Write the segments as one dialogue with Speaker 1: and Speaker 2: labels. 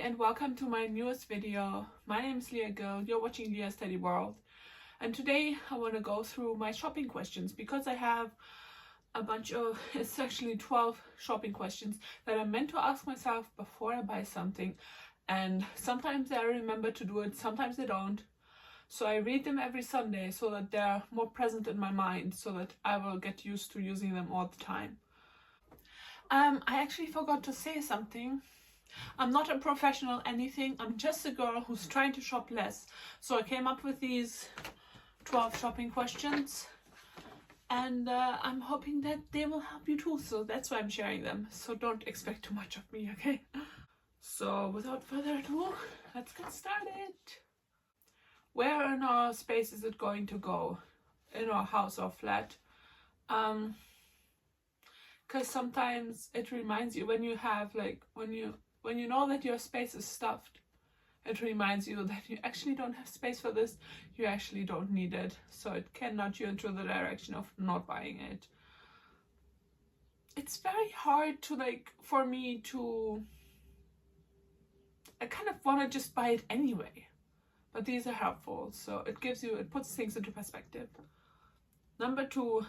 Speaker 1: and welcome to my newest video. My name is Leah Gill, you're watching Leah's Steady World, and today I want to go through my shopping questions because I have a bunch of, it's actually 12 shopping questions that I'm meant to ask myself before I buy something, and sometimes I remember to do it, sometimes I don't. So I read them every Sunday so that they're more present in my mind, so that I will get used to using them all the time. I actually forgot to say something. I'm not a professional anything, I'm just a girl who's trying to shop less. So I came up with these 12 shopping questions, and I'm hoping that they will help you too, so that's why I'm sharing them. So don't expect too much of me, okay? So without further ado, let's get started. Where in our space is it going to go? In our house or flat? Because sometimes it reminds you when you have when you know that your space is stuffed, it reminds you that you actually don't have space for this, you actually don't need it. So it can nudge you into the direction of not buying it. It's very hard to for me to, I kind of want to just buy it anyway. But these are helpful, so it puts things into perspective. Number 2,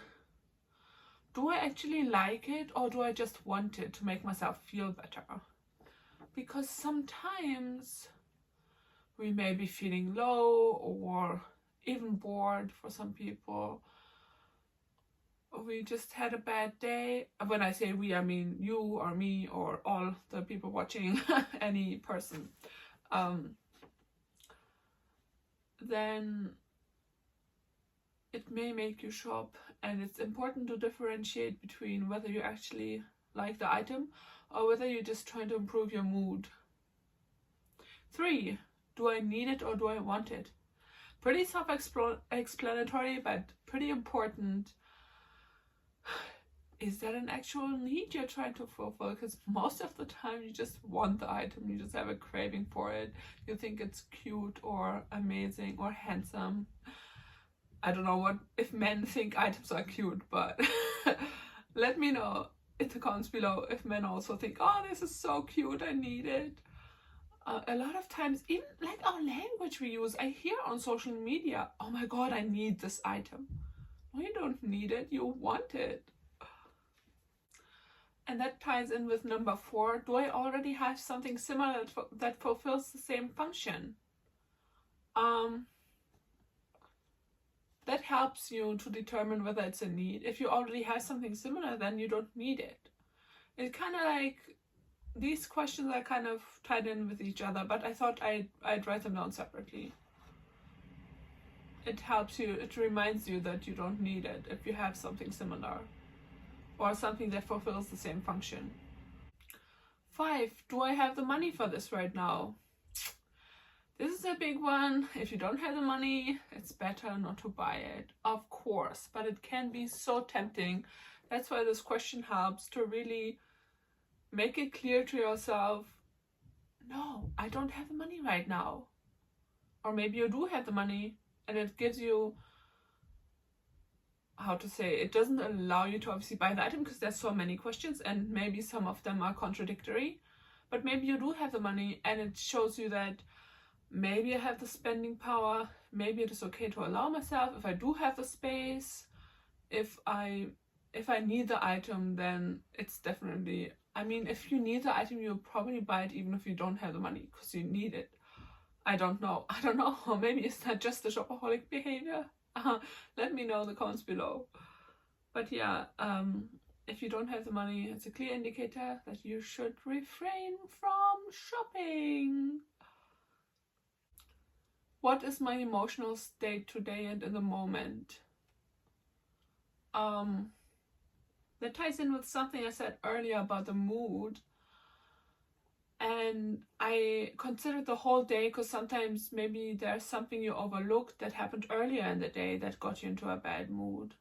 Speaker 1: do I actually like it or do I just want it to make myself feel better? Because sometimes we may be feeling low or even bored for some people. We just had a bad day. When I say we, I mean you or me or all the people watching, any person. Then it may make you shop, and it's important to differentiate between whether you actually like the item or whether you're just trying to improve your mood. 3, do I need it or do I want it? Pretty self-explanatory, but pretty important. Is that an actual need you're trying to fulfill? Because most of the time you just want the item, you just have a craving for it. You think it's cute or amazing or handsome. I don't know what if men think items are cute, but let me know in the comments below if men also think, oh, this is so cute, I need it. A lot of times, even like our language we use, I hear on social media, oh my god, I need this item. No, you don't need it, you want it. And that ties in with number 4. Do I already have something similar that fulfills the same function? That helps you to determine whether it's a need. If you already have something similar, then you don't need it. It's kind of like, these questions are kind of tied in with each other, but I thought I'd write them down separately. It helps you, it reminds you that you don't need it if you have something similar or something that fulfills the same function. 5, do I have the money for this right now? This is a big one. If you don't have the money, it's better not to buy it, of course, but it can be so tempting. That's why this question helps to really make it clear to yourself, no, I don't have the money right now. Or maybe you do have the money, and it gives you, how to say, it doesn't allow you to obviously buy the item because there's so many questions and maybe some of them are contradictory. But maybe you do have the money and it shows you that maybe I have the spending power, maybe it is okay to allow myself if I do have the space. If I need the item, then it's definitely, I mean, if you need the item, you'll probably buy it even if you don't have the money because you need it. I don't know, or maybe it's not just the shopaholic behavior. Let me know in the comments below. But yeah, if you don't have the money, it's a clear indicator that you should refrain from shopping. What is my emotional state today and in the moment? That ties in with something I said earlier about the mood. And I considered the whole day because sometimes maybe there's something you overlooked that happened earlier in the day that got you into a bad mood.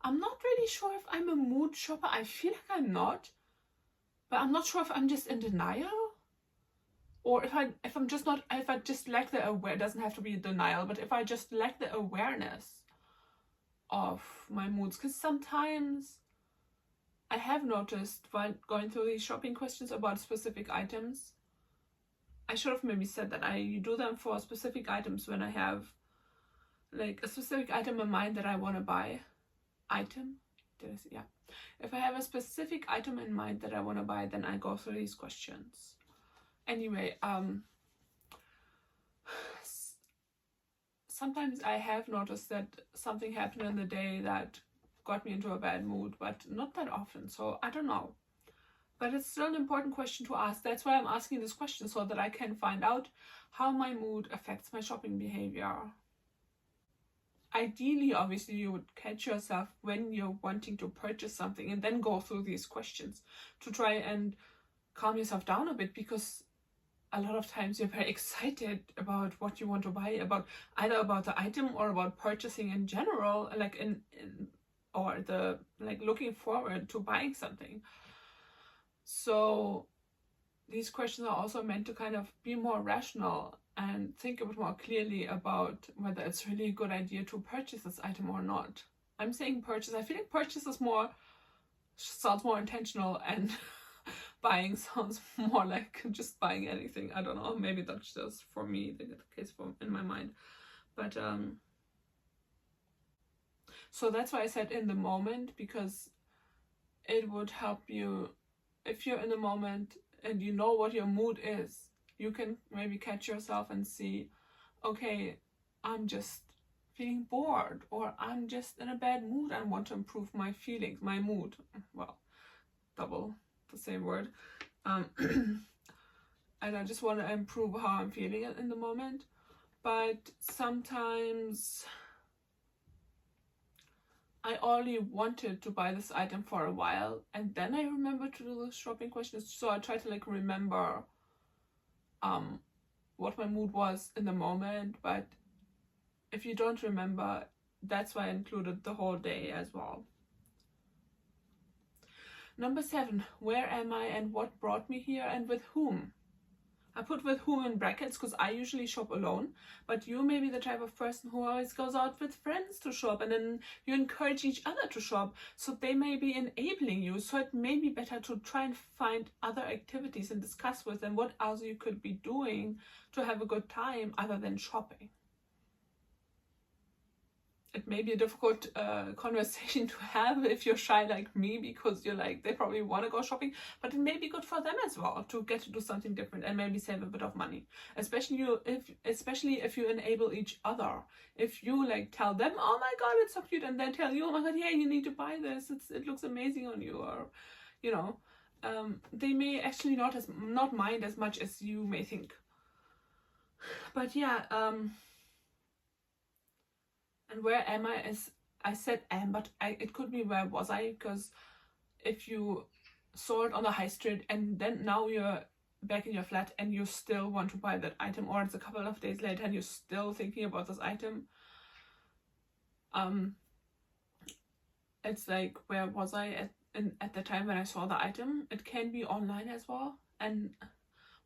Speaker 1: I'm not really sure if I'm a mood shopper. I feel like I'm not. But I'm not sure if I'm just in denial. Or if I just lack the awareness, it doesn't have to be denial, but if I just lack the awareness of my moods. Because sometimes I have noticed while going through these shopping questions about specific items I should have maybe said that I do them for specific items when I have like a specific item in mind that I want to buy. Yeah. If I have a specific item in mind that I want to buy, then I go through these questions. Anyway, sometimes I have noticed that something happened in the day that got me into a bad mood, but not that often, so I don't know. But it's still an important question to ask. That's why I'm asking this question, so that I can find out how my mood affects my shopping behavior. Ideally, obviously, you would catch yourself when you're wanting to purchase something and then go through these questions to try and calm yourself down a bit, because a lot of times you're very excited about what you want to buy, about either about the item or about purchasing in general, like or the like looking forward to buying something. So these questions are also meant to kind of be more rational and think a bit more clearly about whether it's really a good idea to purchase this item or not. I'm saying purchase. I feel like purchase sounds more intentional, and buying sounds more like just buying anything. I don't know. Maybe that's just for me the case in my mind. But so that's why I said in the moment, because it would help you if you're in the moment and you know what your mood is. You can maybe catch yourself and see, okay, I'm just feeling bored, or I'm just in a bad mood and want to improve my feelings, my mood. Well, double the same word. And I just want to improve how I'm feeling in the moment. But sometimes I only wanted to buy this item for a while, and then I remember to do the shopping questions. So I try to like remember what my mood was in the moment. But if you don't remember, that's why I included the whole day as well. Number 7, where am I and what brought me here and with whom? I put with whom in brackets because I usually shop alone, but you may be the type of person who always goes out with friends to shop, and then you encourage each other to shop, so they may be enabling you. So it may be better to try and find other activities and discuss with them what else you could be doing to have a good time other than shopping. It may be a difficult conversation to have if you're shy like me, because you're like, they probably want to go shopping, but it may be good for them as well to get to do something different and maybe save a bit of money. Especially if you enable each other. If you like tell them, oh my god, it's so cute, and then tell you, oh my god, yeah, you need to buy this. It looks amazing on you, or you know, they may actually not mind as much as you may think. But yeah, and where am I? As I said am, but it could be where was I, because if you saw it on the high street and then now you're back in your flat and you still want to buy that item, or it's a couple of days later and you're still thinking about this item, it's like, where was I at the time when I saw the item? It can be online as well. And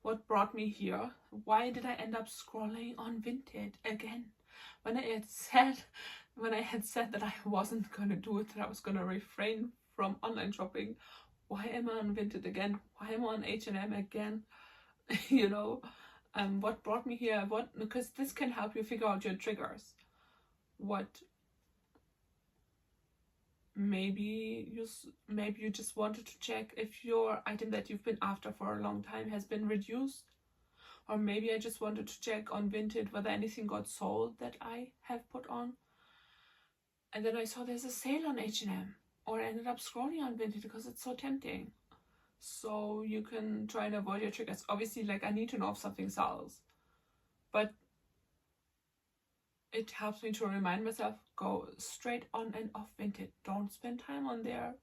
Speaker 1: what brought me here? Why did I end up scrolling on Vinted again? When I had said that I wasn't going to do it, that I was going to refrain from online shopping, why am I on Vinted again? Why am I on H&M again? You know, what brought me here? Because this can help you figure out your triggers. What maybe you just wanted to check if your item that you've been after for a long time has been reduced. Or maybe I just wanted to check on Vinted whether anything got sold that I have put on. And then I saw there's a sale on H&M. Or I ended up scrolling on Vinted because it's so tempting. So you can try and avoid your triggers. Obviously, like, I need to know if something sells. But it helps me to remind myself, go straight on and off Vinted. Don't spend time on there.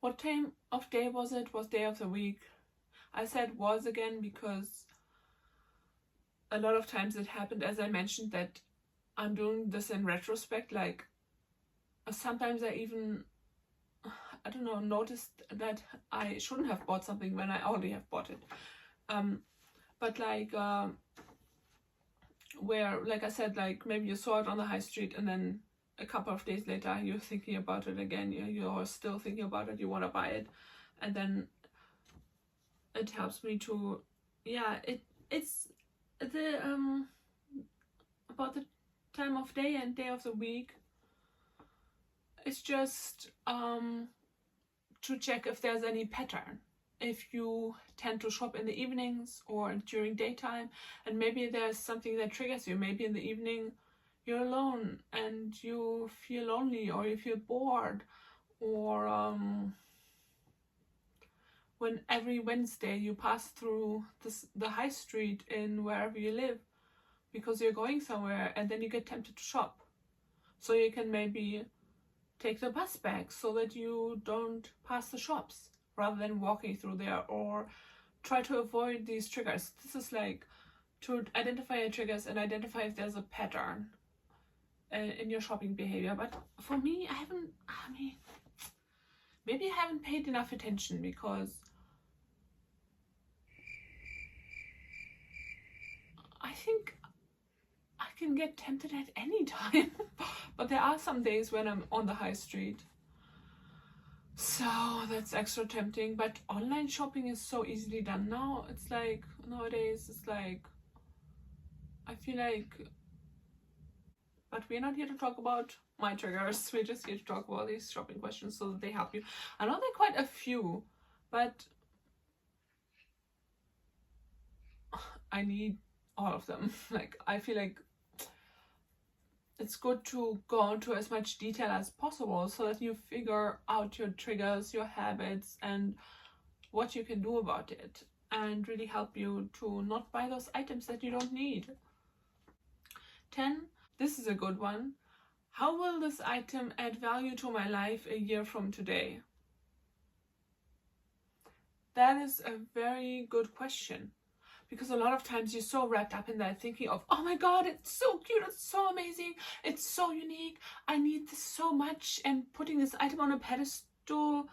Speaker 1: What time of day was it? Was day of the week? I said was again because a lot of times it happened, as I mentioned, that I'm doing this in retrospect. Like, sometimes I even, I don't know, noticed that I shouldn't have bought something when I already have bought it. But like, where, like I said, like maybe you saw it on the high street and then a couple of days later you're thinking about it again, you're still thinking about it, you want to buy it, and then it helps me to, yeah, it's the about the time of day and day of the week. It's just to check if there's any pattern. If you tend to shop in the evenings or during daytime, and maybe there's something that triggers you. Maybe in the evening you're alone and you feel lonely, or you feel bored, or when every Wednesday you pass through the high street in wherever you live because you're going somewhere, and then you get tempted to shop. So you can maybe take the bus back so that you don't pass the shops rather than walking through there, or try to avoid these triggers. This is like to identify your triggers and identify if there's a pattern in your shopping behavior. But for me, maybe I haven't paid enough attention, because I think I can get tempted at any time. But there are some days when I'm on the high street, so that's extra tempting. But online shopping is so easily done now. It's like, nowadays, it's like, I feel like, but we're not here to talk about my triggers. We're just here to talk about these shopping questions so that they help you. I know there are quite a few, but I need all of them. Like, I feel like it's good to go into as much detail as possible so that you figure out your triggers, your habits, and what you can do about it, and really help you to not buy those items that you don't need. 10. This is a good one. How will this item add value to my life a year from today? That is a very good question. Because a lot of times you're so wrapped up in that, thinking of, oh my god, it's so cute, it's so amazing, it's so unique, I need this so much, and putting this item on a pedestal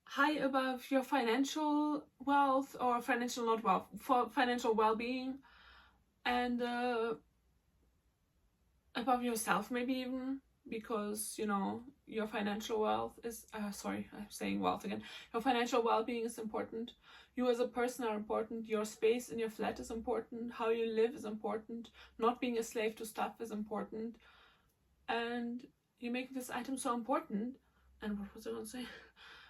Speaker 1: high above your financial wealth, or financial, not wealth, for financial well-being, and above yourself maybe even, because, you know, your financial wealth is, sorry, I'm saying wealth again, your financial well-being is important. You as a person are important. Your space in your flat is important. How you live is important. Not being a slave to stuff is important. And you make this item so important. And what was I going to say?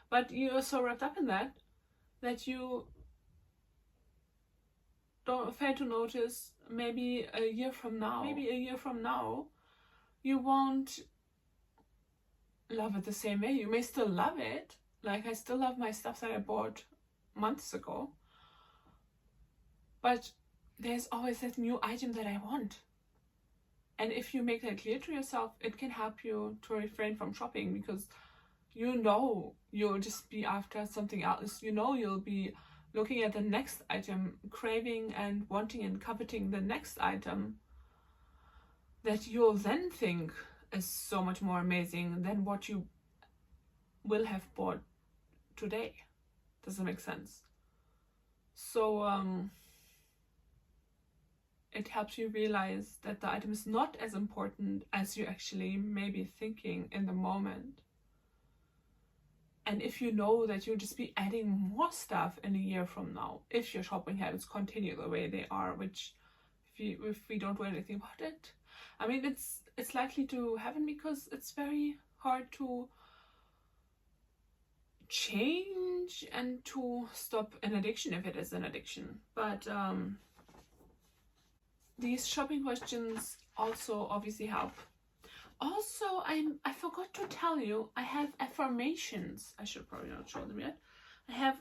Speaker 1: But you are so wrapped up in that you don't fail to notice maybe a year from now, you won't love it the same way. You may still love it. Like, I still love my stuff that I bought months ago, but there's always that new item that I want. And if you make that clear to yourself, it can help you to refrain from shopping, because you know you'll just be after something else. You know you'll be looking at the next item, craving and wanting and coveting the next item that you'll then think is so much more amazing than what you will have bought today. Does that make sense? So it helps you realize that the item is not as important as you actually may be thinking in the moment. And if you know that you'll just be adding more stuff in a year from now, if your shopping habits continue the way they are, which if we don't do anything about it, I mean, it's likely to happen, because it's very hard to change and to stop an addiction if it is an addiction. But these shopping questions also obviously help. Also, I forgot to tell you, I have affirmations. I should probably not show them yet. I have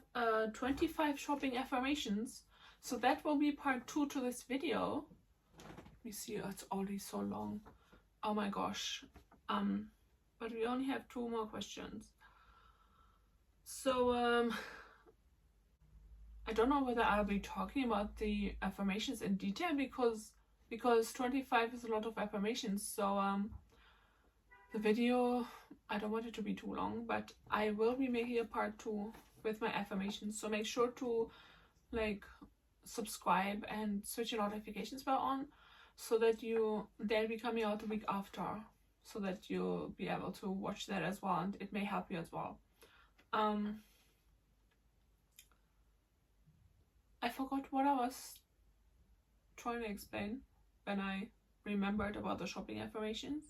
Speaker 1: 25 shopping affirmations, so that will be part 2 to this video. Let me see, it's already so long. Oh my gosh. But we only have 2 more questions. So I don't know whether I'll be talking about the affirmations in detail, because 25 is a lot of affirmations. So the video, I don't want it to be too long, but I will be making a part 2 with my affirmations. So make sure to like subscribe and switch your notifications bell on, so that they'll be coming out the week after, so that you'll be able to watch that as well, and it may help you as well. forgot what I was trying to explain when I remembered about the shopping affirmations.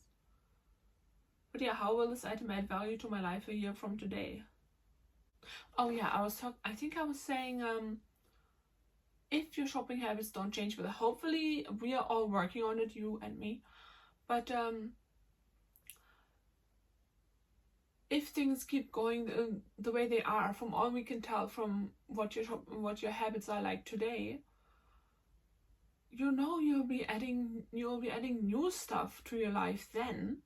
Speaker 1: But yeah, how will this item add value to my life a year from today? Oh yeah, I think I was saying, if your shopping habits don't change, but hopefully we are all working on it, you and me. But if things keep going the way they are, from all we can tell from what your habits are like today, you'll be adding new stuff to your life then.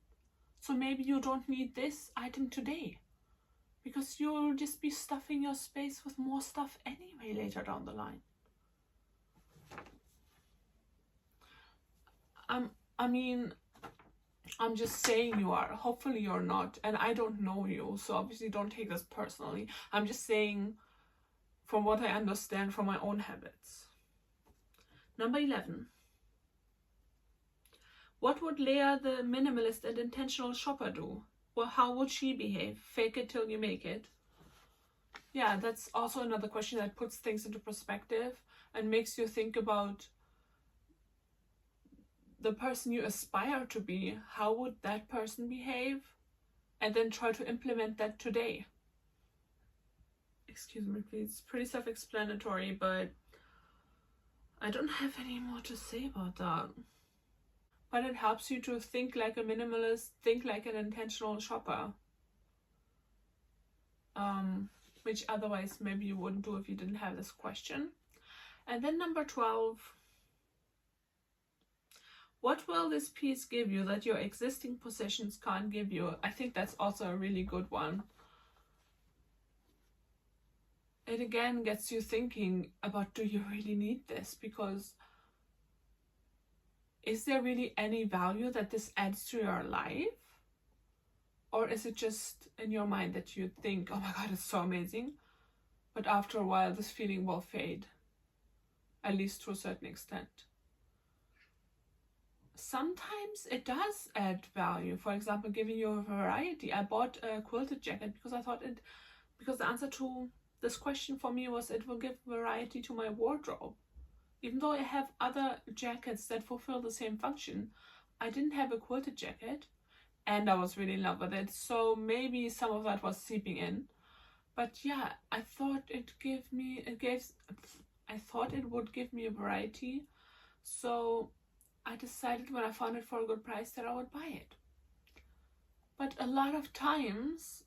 Speaker 1: So maybe you don't need this item today, because you'll just be stuffing your space with more stuff anyway later down the line. I'm just saying you are. Hopefully you're not. And I don't know you, so obviously don't take this personally. I'm just saying from what I understand from my own habits. Number 11. What would Leah, the minimalist and intentional shopper, do? Well, how would she behave? Fake it till you make it. Yeah, that's also another question that puts things into perspective and makes you think about the person you aspire to be. How would that person behave? And then try to implement that today. Excuse me, please. Pretty self-explanatory, but I don't have any more to say about that. But it helps you to think like a minimalist, think like an intentional shopper. Which otherwise maybe you wouldn't do if you didn't have this question. And then number 12. What will this piece give you that your existing possessions can't give you? I think that's also a really good one. It again gets you thinking about, do you really need this? Because is there really any value that this adds to your life? Or is it just in your mind that you think, oh my god, it's so amazing, but after a while this feeling will fade, at least to a certain extent. Sometimes it does add value, for example, giving you a variety. I bought a quilted jacket because the answer to this question for me was it will give variety to my wardrobe. Even though I have other jackets that fulfill the same function, I didn't have a quilted jacket, and I was really in love with it. So maybe some of that was seeping in. But yeah, I thought it would give me a variety. So I decided when I found it for a good price that I would buy it. But a lot of times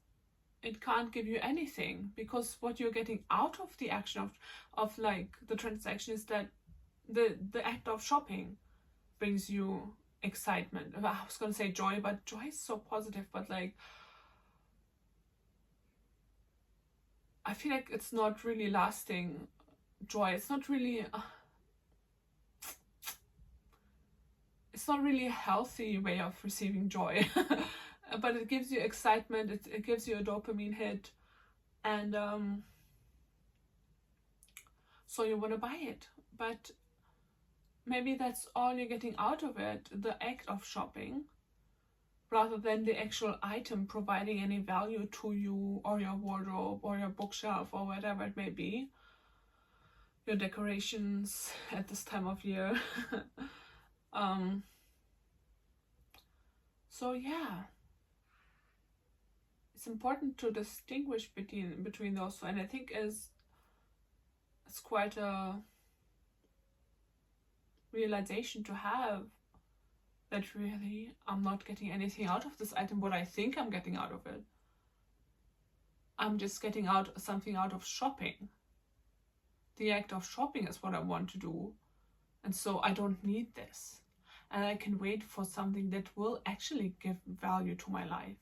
Speaker 1: it can't give you anything, because what you're getting out of the action of like the transaction is that the act of shopping brings you excitement. I was gonna say joy, but joy is so positive, but like I feel like it's not really lasting joy. It's not really a healthy way of receiving joy. But it gives you excitement, it gives you a dopamine hit, and so you want to buy it. But maybe that's all you're getting out of it, the act of shopping, rather than the actual item providing any value to you or your wardrobe or your bookshelf or whatever it may be, your decorations at this time of year. So yeah, it's important to distinguish between those two, and I think it's quite a realization to have, that really I'm not getting anything out of this item what I think I'm getting out of it. I'm just getting something out of shopping. The act of shopping is what I want to do, and so I don't need this, and I can wait for something that will actually give value to my life.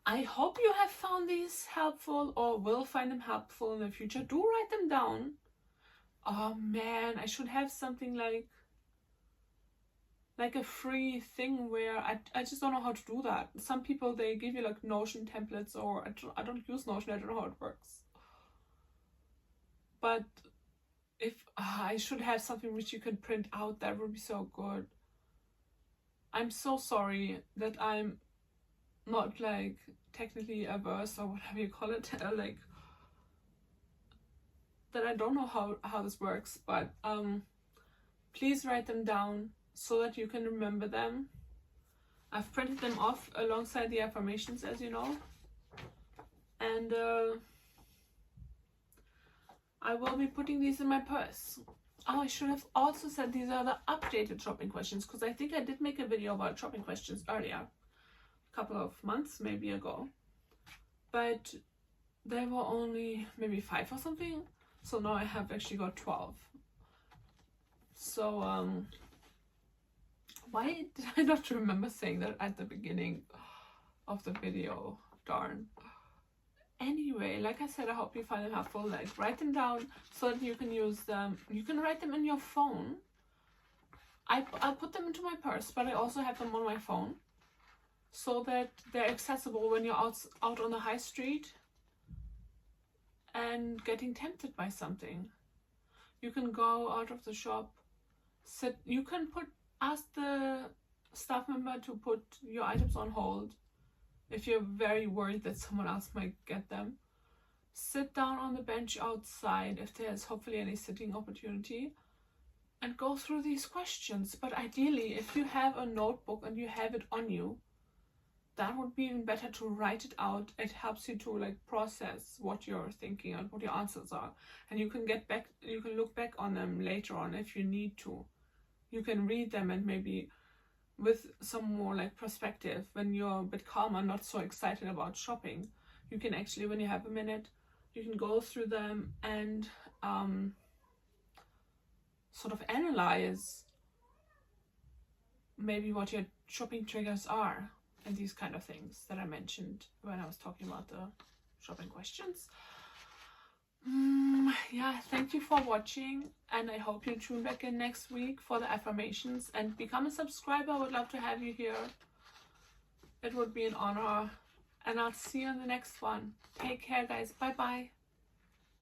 Speaker 1: I hope you have found these helpful or will find them helpful in the future. Do write them down. Oh man, I should have something like a free thing where I just don't know how to do that. Some people, they give you like Notion templates, or I don't use Notion, I don't know how it works. But if I should have something which you can print out, that would be so good. I'm so sorry that I'm not like technically averse or whatever you call it, like that I don't know how this works, but please write them down so that you can remember them. I've printed them off alongside the affirmations, as you know, and I will be putting these in my purse. Oh, I should have also said these are the updated shopping questions, because I think I did make a video about shopping questions earlier, a couple of months maybe ago, but there were only maybe 5 or something, so now I have actually got 12. So why did I not remember saying that at the beginning of the video? Darn. Anyway, like I said, I hope you find them helpful. Like, write them down so that you can use them. You can write them in your phone. I'll put them into my purse, but I also have them on my phone so that they're accessible when you're out on the high street and getting tempted by something. You can go out of the shop, sit. You can ask the staff member to put your items on hold if you're very worried that someone else might get them. Sit down on the bench outside if there's hopefully any sitting opportunity, and go through these questions. But ideally, if you have a notebook and you have it on you, that would be even better to write it out. It helps you to like process what you're thinking and what your answers are, and you can look back on them later on if you need to. You can read them and maybe with some more like perspective, when you're a bit calmer, not so excited about shopping, you can actually, when you have a minute, you can go through them and sort of analyze maybe what your shopping triggers are and these kind of things that I mentioned when I was talking about the shopping questions. Yeah, thank you for watching, and I hope you tune back in next week for the affirmations and become a subscriber. I would love to have you here. It would be an honor, and I'll see you in the next one. Take care, guys. Bye bye.